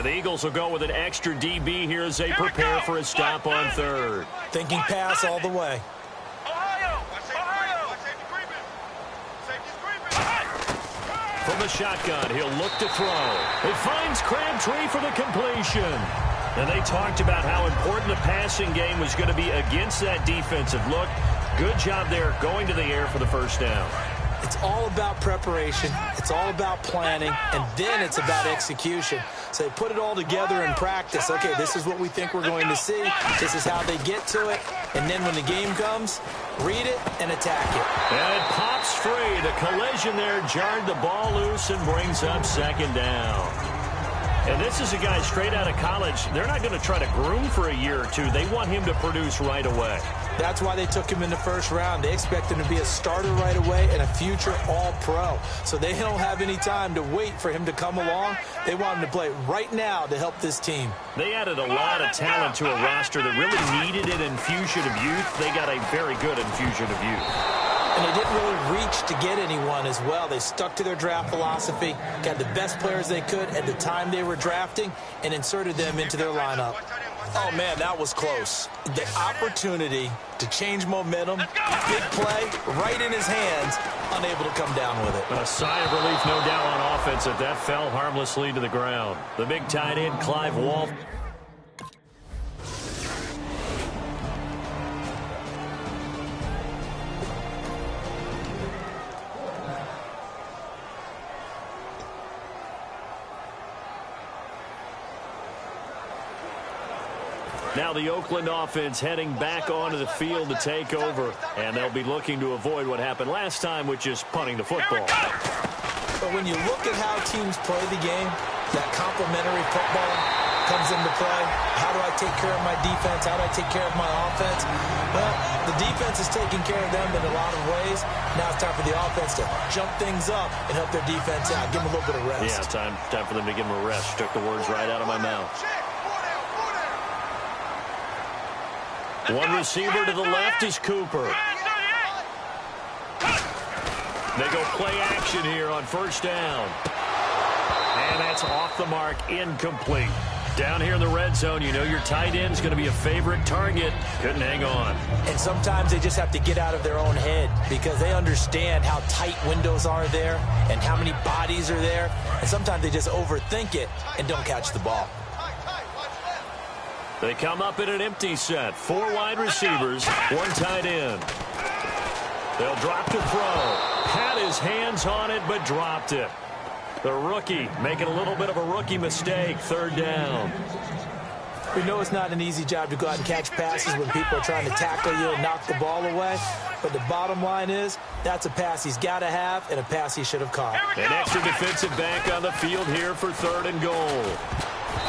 And the Eagles will go with an extra DB here as they prepare for a stop on third. Thinking pass all the way. From the shotgun, he'll look to throw. It finds Crabtree for the completion. And they talked about how important the passing game was going to be against that defensive look. Good job there going to the air for the first down. It's all about preparation. It's all about planning. And then it's about execution. So they put it all together in practice. Okay, this is what we think we're going to see. This is how they get to it. And then when the game comes, read it and attack it. And it pops free. The collision there jarred the ball loose and brings up second down. And this is a guy straight out of college. They're not going to try to groom for a year or two. They want him to produce right away. That's why they took him in the first round. They expect him to be a starter right away and a future All-Pro. So they don't have any time to wait for him to come along. They want him to play right now to help this team. They added a lot of talent to a roster that really needed an infusion of youth. They got a very good infusion of youth. And they didn't really reach to get anyone as well. They stuck to their draft philosophy, got the best players they could at the time they were drafting, and inserted them into their lineup. Oh, man, that was close. The opportunity to change momentum, big play, right in his hands, unable to come down with it. A sigh of relief, no doubt, on offense that fell harmlessly to the ground. The big tight end, Clive Wall. Now the Oakland offense heading back onto the field to take over, and they'll be looking to avoid what happened last time, which is punting the football. But when you look at how teams play the game, that complementary football comes into play. How do I take care of my defense? How do I take care of my offense? Well, the defense is taking care of them in a lot of ways. Now it's time for the offense to jump things up and help their defense out. Give them a little bit of rest. Yeah, time for them to give them a rest. Took the words right out of my mouth. One receiver to the left is Cooper. They go play action here on first down. And that's off the mark, incomplete. Down here in the red zone, you know your tight end's going to be a favorite target. Couldn't hang on. And sometimes they just have to get out of their own head because they understand how tight windows are there and how many bodies are there. And sometimes they just overthink it and don't catch the ball. They come up in an empty set. 4 wide receivers, 1 tight end. They'll drop to throw. Had his hands on it, but dropped it. The rookie making a little bit of a rookie mistake. Third down. We know it's not an easy job to go out and catch passes when people are trying to tackle you and knock the ball away. But the bottom line is, that's a pass he's got to have and a pass he should have caught. An extra defensive back on the field here for 3rd and goal.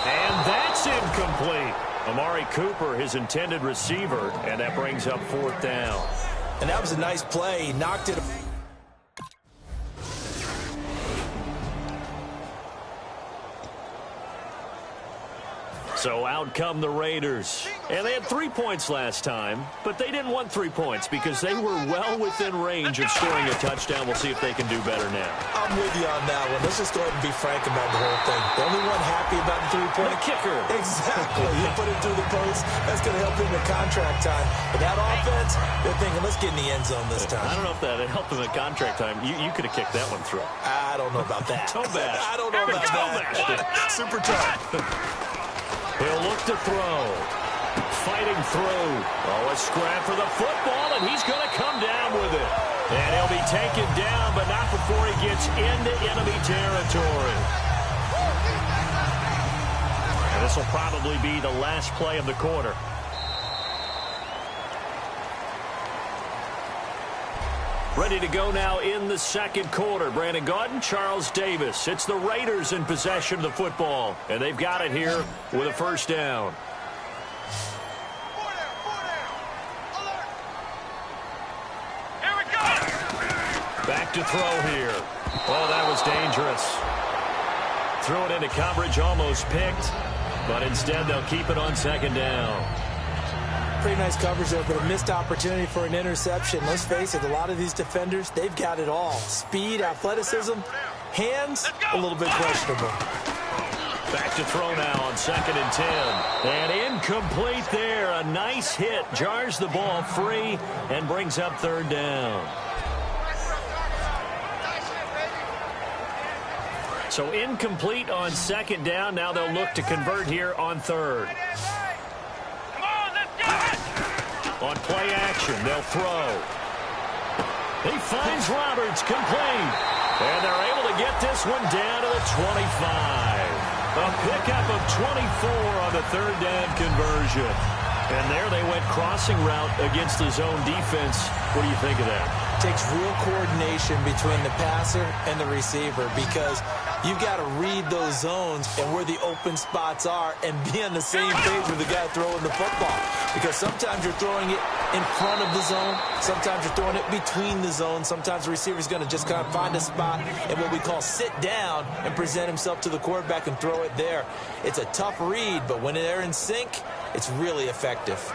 And that's incomplete. Amari Cooper, his intended receiver, and that brings up 4th down. And that was a nice play. He knocked it. So out come the Raiders. And they had 3 points last time, but they didn't want 3 points because they were well within range of scoring a touchdown. We'll see if they can do better now. I'm with you on that one. Let's just go ahead and be frank about the whole thing. The only one happy about the 3-point. The kicker. Exactly. You put it through the post. That's going to help him in contract time. But that offense, they're thinking, let's get in the end zone this time. I don't know if that helped them in contract time. You could have kicked that one through. I don't know about that. Toe bash. I don't know about that. Super tough. He'll look to throw. Fighting through. Oh, a scrap for the football, and he's going to come down with it. And he'll be taken down, but not before he gets into enemy territory. And this will probably be the last play of the quarter. Ready to go now in the second quarter. Brandon Gaudin, Charles Davis. It's the Raiders in possession of the football. And they've got it here with a first down. Here we go. Back to throw here. Oh, that was dangerous. Threw it into coverage, almost picked. But instead, they'll keep it on second down. Pretty nice coverage there, but a missed opportunity for an interception. Let's face it, a lot of these defenders, they've got it all. Speed, athleticism, hands, a little bit questionable. Back to throw now on 2nd and 10. And incomplete there. A nice hit. Jars the ball free and brings up 3rd down. So incomplete on 2nd down. Now they'll look to convert here on 3rd. On play action, they'll throw. He finds Roberts, complete. And they're able to get this one down to the 25. A pickup of 24 on the 3rd down conversion. And there they went crossing route against the zone defense. What do you think of that? Takes real coordination between the passer and the receiver because you've got to read those zones and where the open spots are and be on the same page with the guy throwing the football. Because sometimes you're throwing it in front of the zone. Sometimes you're throwing it between the zones. Sometimes the receiver's going to just kind of find a spot and what we call sit down and present himself to the quarterback and throw it there. It's a tough read, but when they're in sync, it's really effective.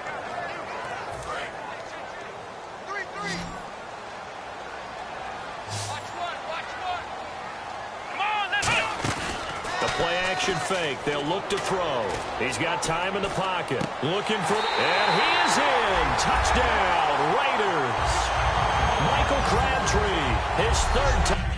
Play-action fake. They'll look to throw. He's got time in the pocket. Looking for and he is in. Touchdown, Raiders. Michael Crabtree, his 3rd time.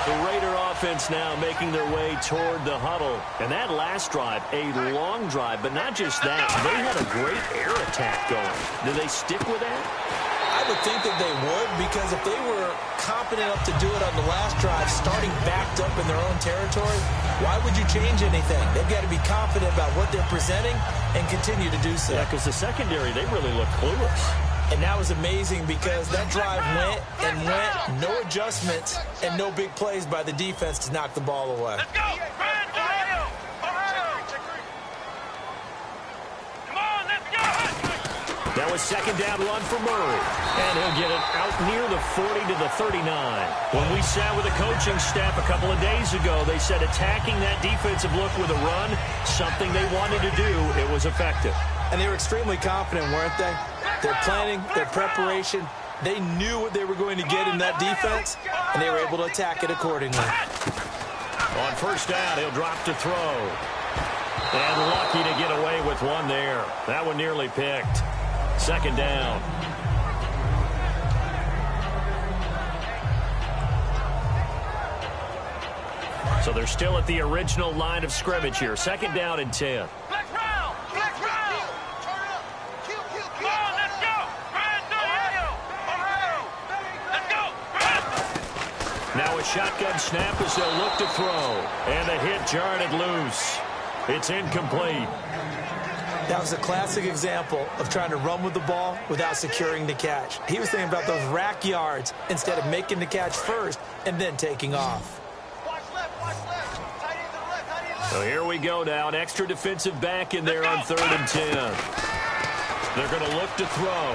The Raider offense now making their way toward the huddle. And that last drive, a long drive, but not just that. They had a great air attack going. Do they stick with that? I would think that they would, because if they were competent enough to do it on the last drive, starting backed up in their own territory, why would you change anything? They've got to be confident about what they're presenting and continue to do so. Yeah, because the secondary, they really looked clueless. And that was amazing because that drive went and went, no adjustments, and no big plays by the defense to knock the ball away. Let's go! Now a 2nd down run for Murray. And he'll get it out near the 40 to the 39. When we sat with the coaching staff a couple of days ago, they said attacking that defensive look with a run, something they wanted to do, it was effective. And they were extremely confident, weren't they? Their planning, their preparation, they knew what they were going to get in that defense, and they were able to attack it accordingly. On 1st down, he'll drop to throw. And lucky to get away with one there. That one nearly picked. 2nd down. So they're still at the original line of scrimmage here. 2nd down and 10. Let's round! Let's round! Turn up! Kill! Come on, let's go! Run through! Let's go! Now a shotgun snap as they'll look to throw. And the hit jarred it loose. It's incomplete. That was a classic example of trying to run with the ball without securing the catch. He was thinking about those rack yards instead of making the catch first and then taking off. Watch left! Tight end to the left, tight end left. So here we go now. An extra defensive back in there on 3rd and 10. They're going to look to throw.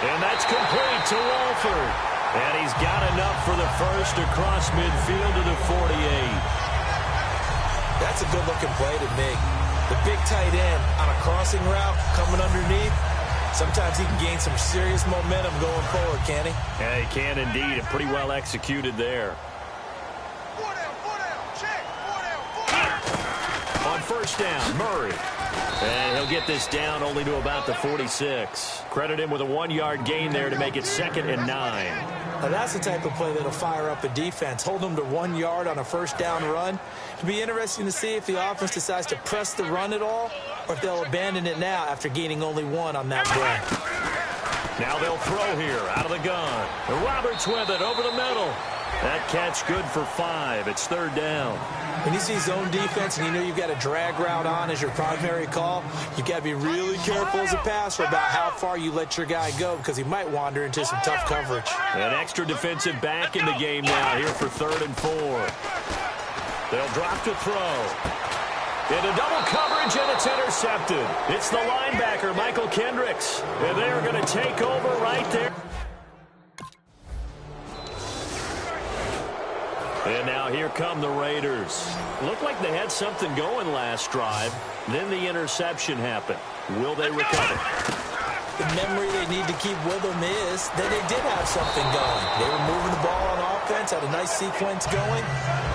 And that's complete to Walford. And he's got enough for the first across midfield to the 48. That's a good-looking play to me. The big tight end on a crossing route coming underneath, sometimes he can gain some serious momentum going forward, can't he? Yeah, he can indeed. And pretty well executed there. 4 down, check, 4 down. On 1st down, Murray. And he'll get this down only to about the 46. Credit him with a 1-yard gain there to make it 2nd and 9. Now that's the type of play that'll fire up a defense. Hold them to 1 yard on a 1st down run. It'll be interesting to see if the offense decides to press the run at all or if they'll abandon it now after gaining only 1 on that play. Now they'll throw here out of the gun. Roberts with it over the middle. That catch good for 5. It's 3rd down. When you see zone defense and you know you've got a drag route on as your primary call, you've got to be really careful as a passer about how far you let your guy go because he might wander into some tough coverage. An extra defensive back in the game now here for 3rd and 4. They'll drop to throw. Into double coverage, and it's intercepted. It's the linebacker, Michael Kendricks. And they're going to take over right there. And now here come the Raiders. Looked like they had something going last drive. Then the interception happened. Will they recover? The memory they need to keep with them is that they did have something going. They were moving the ball on offense, had a nice sequence going.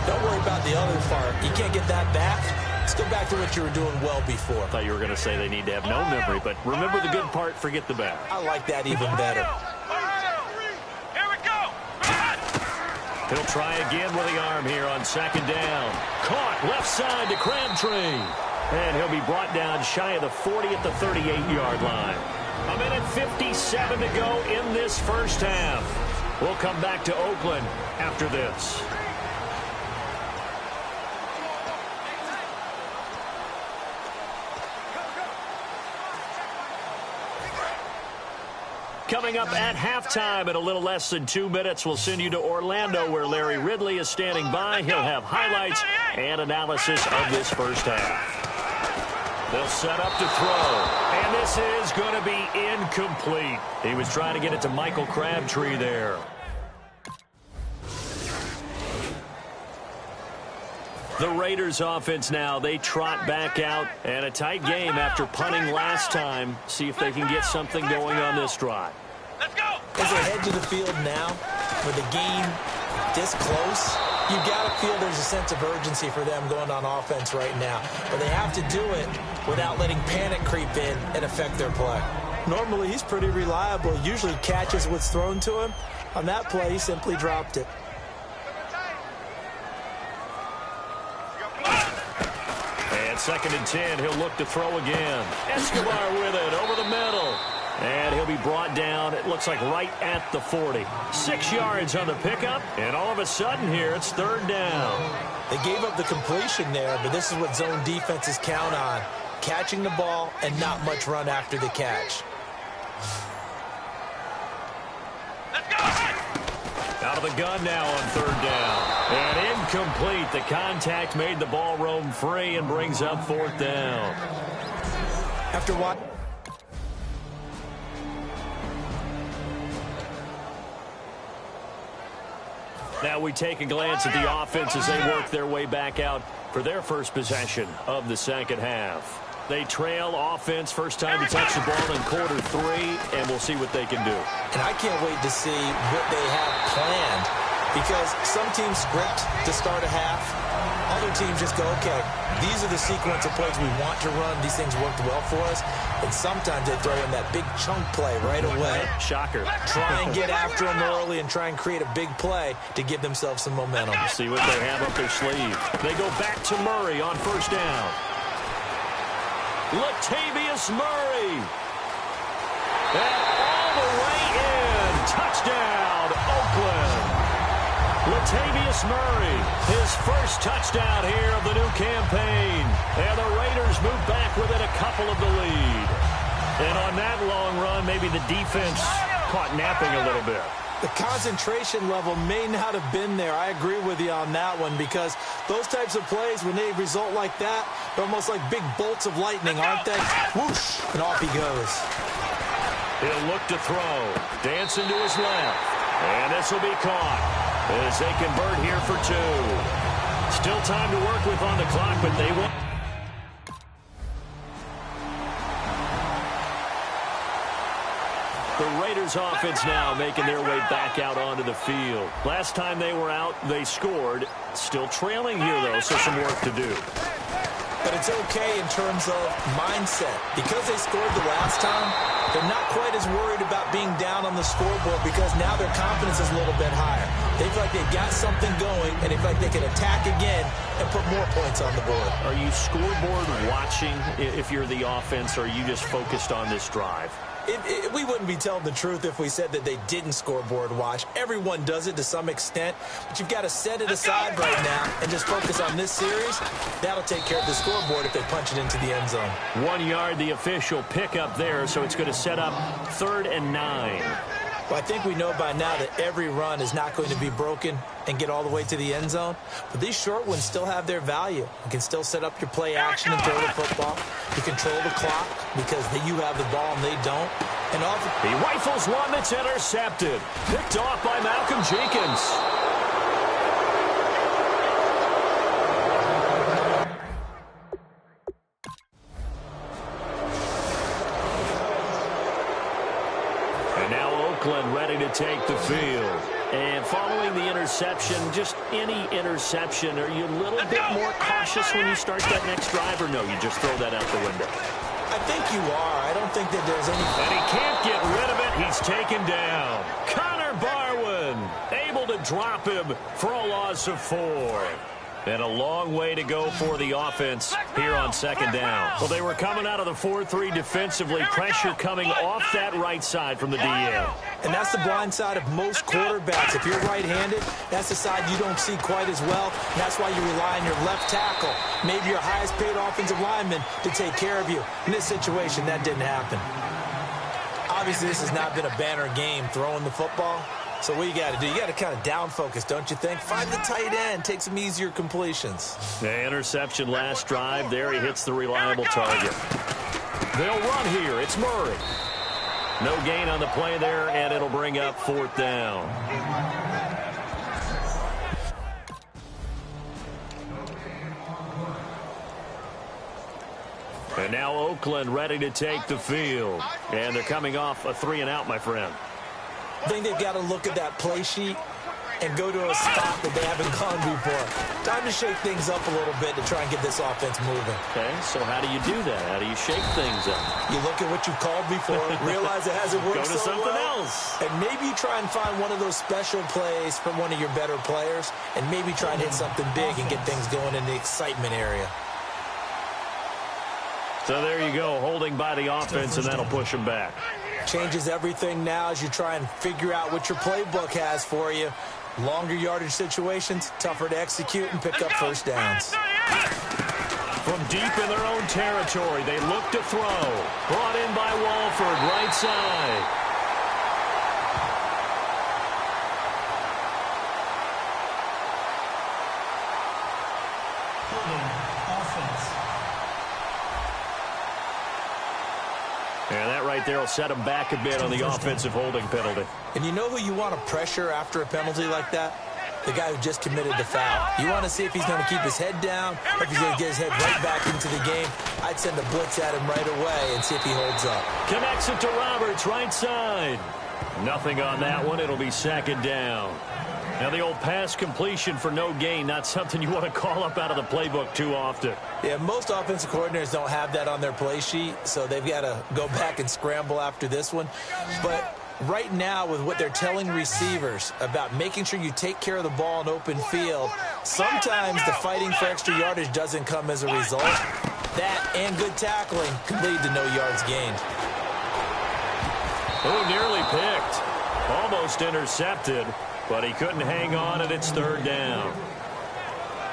Don't worry about the other part. You can't get that back. Let's go back to what you were doing well before. I thought you were going to say they need to have no memory, but remember the good part, forget the bad. I like that even better. Here we go. He'll try again with the arm here on second down. Caught left side to Crabtree. And he'll be brought down shy of the 40 at the 38-yard line. A minute 57 to go in this first half. We'll come back to Oakland after this. Coming up at halftime in a little less than 2 minutes, we'll send you to Orlando where Larry Ridley is standing by. He'll have highlights and analysis of this first half. They'll set up to throw, and this is going to be incomplete. He was trying to get it to Michael Crabtree there. The Raiders offense now, they trot back out, and a tight game after punting last time. See if they can get something going on this drive. Let's go. As they head to the field now, with the game this close, you got to feel there's a sense of urgency for them going on offense right now. But they have to do it without letting panic creep in and affect their play. Normally, he's pretty reliable. Usually catches what's thrown to him. On that play, he simply dropped it. And second and 10, he'll look to throw again. Escobar with it over the middle. And he'll be brought down, it looks like right at the 40. 6 yards on the pickup, and all of a sudden here, it's third down. They gave up the completion there, but this is what zone defenses count on. Catching the ball and not much run after the catch. Let's go. Out of the gun now on third down. And incomplete. The contact made the ball roam free and brings up fourth down. After what? Now we take a glance at the offense as they work their way back out for their first possession of the second half. They trail offense, first time to touch the ball in quarter 3, and we'll see what they can do. And I can't wait to see what they have planned, because some teams script to start a half. Other teams just go, okay, these are the sequence of plays we want to run. These things worked well for us. And sometimes they throw in that big chunk play right away. Shocker. Try and get after them early and try and create a big play to give themselves some momentum. See what they have up their sleeve. They go back to Murray on first down. Latavius Murray. And all the way in. Touchdown, Oakland. Latavius Murray, his first touchdown here of the new campaign. And the Raiders move back within a couple of the lead. And on that long run, maybe the defense caught napping a little bit. The concentration level may not have been there. I agree with you on that one, because those types of plays, when they result like that, they're almost like big bolts of lightning, aren't they? Whoosh, and off he goes. He'll look to throw. Dancing to his left. And this will be caught as they convert here for 2. Still time to work with on the clock, but they won't. The Raiders offense now making their way back out onto the field. Last time they were out, they scored. Still trailing here, though, so some work to do. But it's okay in terms of mindset. Because they scored the last time, they're not quite as worried about being down on the scoreboard, because now their confidence is a little bit higher. They feel like they've got something going, and they feel like they can attack again and put more points on the board. Are you scoreboard watching if you're the offense, or are you just focused on this drive? We wouldn't be telling the truth if we said that they didn't scoreboard watch. Everyone does it to some extent, but you've got to set it aside right now and just focus on this series. That'll take care of the scoreboard if they punch it into the end zone. 1 yard, the official pickup there, so it's going to set up 3rd and 9. Well, I think we know by now that every run is not going to be broken and get all the way to the end zone. But these short ones still have their value. You can still set up your play action and throw the football. You control the clock because you have the ball and they don't. And he rifles one that's intercepted. Picked off by Malcolm Jenkins. the field. And following the interception, just any interception, are you a little bit more cautious when you start that next drive, or no, you just throw that out the window? I think you are. I don't think that there's any... And he can't get rid of it. He's taken down. Connor Barwin able to drop him for a loss of 4. And a long way to go for the offense here on second down. Well, they were coming out of the 4-3 defensively. Pressure coming off that right side from the DN. And that's the blind side of most quarterbacks. If you're right-handed, that's the side you don't see quite as well. And that's why you rely on your left tackle, maybe your highest-paid offensive lineman, to take care of you. In this situation, that didn't happen. Obviously, this has not been a banner game throwing the football. So what you got to do, you got to kind of down focus, don't you think? Find the tight end, take some easier completions. The interception last drive. There he hits the reliable target. They'll run here. It's Murray. No gain on the play there, and it'll bring up 4th down. And now Oakland ready to take the field. And they're coming off a 3-and-out, my friend. I think they've got to look at that play sheet and go to a spot that they haven't gone before. Time to shake things up a little bit to try and get this offense moving. Okay, so how do you do that? How do you shake things up? You look at what you've called before, realize it hasn't worked Go to so something well, else. and maybe try and find one of those special plays from one of your better players, and maybe try and hit something big and get things going in the excitement area. So there you go, holding by the offense, and that'll push them back. Changes everything now as you try and figure out what your playbook has for you. Longer yardage situations, tougher to execute and pick up first downs. From deep in their own territory, they look to throw. Brought in by Walford, right side. And that right there will set him back a bit on the offensive holding penalty. And you know who you want to pressure after a penalty like that? The guy who just committed the foul. You want to see if he's going to keep his head down, or if he's going to get his head right back into the game. I'd send a blitz at him right away and see if he holds up. Connects it to Roberts, right side. Nothing on that one. It'll be second down. Now the old pass completion for no gain, not something you want to call up out of the playbook too often. Yeah, most offensive coordinators don't have that on their play sheet, so they've got to go back and scramble after this one. But right now, with what they're telling receivers about making sure you take care of the ball in open field, sometimes the fighting for extra yardage doesn't come as a result. That and good tackling can lead to no yards gained. Oh, nearly picked. Almost intercepted, but he couldn't hang on, and it's third down.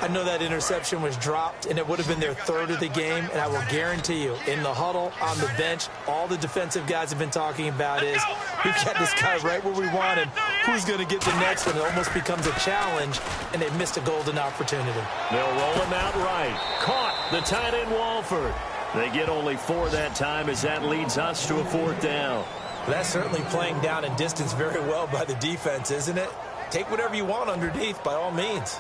I know that interception was dropped, and it would have been their third of the game, and I will guarantee you, in the huddle, on the bench, all the defensive guys have been talking about is, we've got this guy right where we want him. Who's going to get the next one? It almost becomes a challenge, and they've missed a golden opportunity. They'll roll him out right. Caught the tight end Walford. They get only 4 that time as that leads us to a 4th down. That's certainly playing down and distance very well by the defense, isn't it? Take whatever you want underneath, by all means.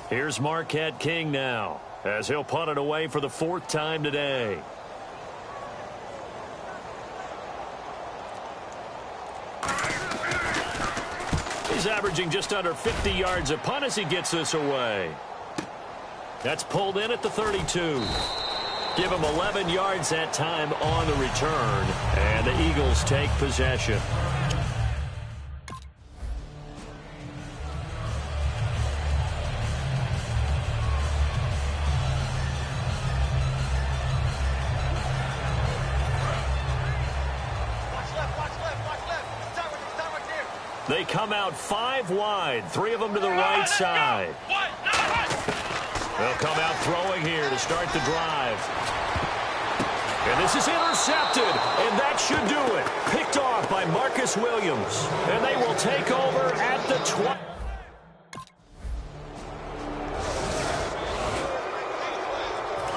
Here's Marquette King now, as he'll punt it away for the 4th time today. He's averaging just under 50 yards a punt as he gets this away. That's pulled in at the 32. Give him 11 yards that time on the return, and the Eagles take possession. They come out 5 wide, 3 of them to the right side. They'll come out throwing here to start the drive. And this is intercepted, and that should do it. Picked off by Marcus Williams. And they will take over at the 20.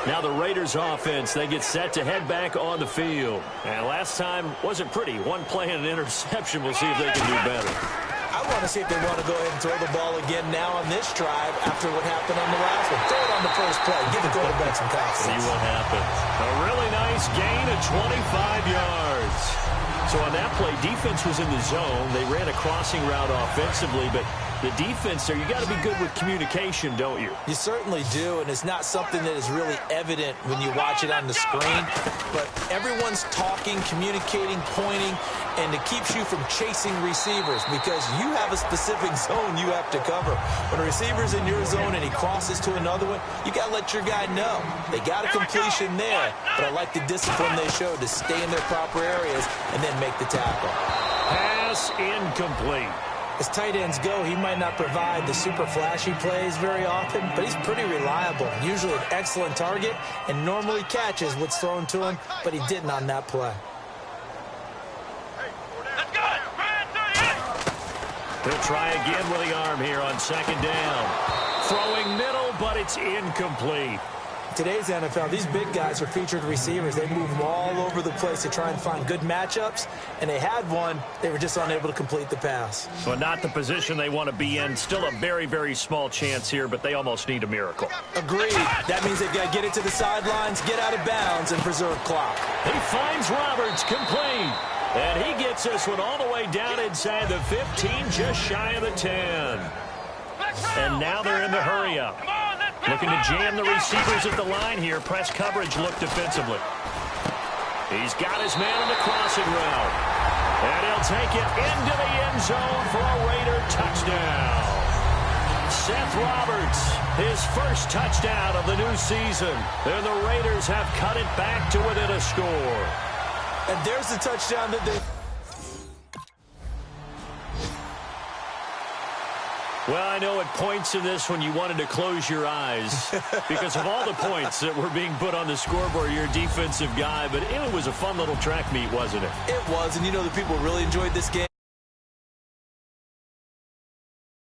Now the Raiders offense, they get set to head back on the field. And last time wasn't pretty. One play and an interception. We'll see if they can do better. I want to see if they want to go ahead and throw the ball again now on this drive after what happened on the last one. Throw it on the first play. Give the quarterback some confidence. See what happens. A really nice gain of 25 yards. So on that play, defense was in the zone. They ran a crossing route offensively, but the defense there, you got to be good with communication, don't you? You certainly do, and it's not something that is really evident when you watch it on the screen. But everyone's talking, communicating, pointing, and it keeps you from chasing receivers because you have a specific zone you have to cover. When a receiver's in your zone and he crosses to another one, you got to let your guy know. They got a completion there, but I like the discipline they showed to stay in their proper areas and then make the tackle. Pass incomplete. As tight ends go, he might not provide the super flashy plays very often, but he's pretty reliable. Usually an excellent target and normally catches what's thrown to him, but he didn't on that play. He'll try again with the arm here on second down. Throwing middle, but it's incomplete. Today's NFL, these big guys are featured receivers. They move them all over the place to try and find good matchups, and they had one. They were just unable to complete the pass. So not the position they want to be in. Still a very, very small chance here, but they almost need a miracle. Agreed. That means they've got to get it to the sidelines, get out of bounds, and preserve clock. He finds Roberts complete. And he gets this one all the way down inside the 15, just shy of the 10. And now they're in the hurry-up. Looking to jam the receivers at the line here. Press coverage look defensively. He's got his man in the crossing route. And he'll take it into the end zone for a Raider touchdown. Seth Roberts, his first touchdown of the new season. And the Raiders have cut it back to within a score. And there's the touchdown that they... Well, I know at points in this when you wanted to close your eyes because of all the points that were being put on the scoreboard. You're a defensive guy, but it was a fun little track meet, wasn't it? It was, and you know the people really enjoyed this game.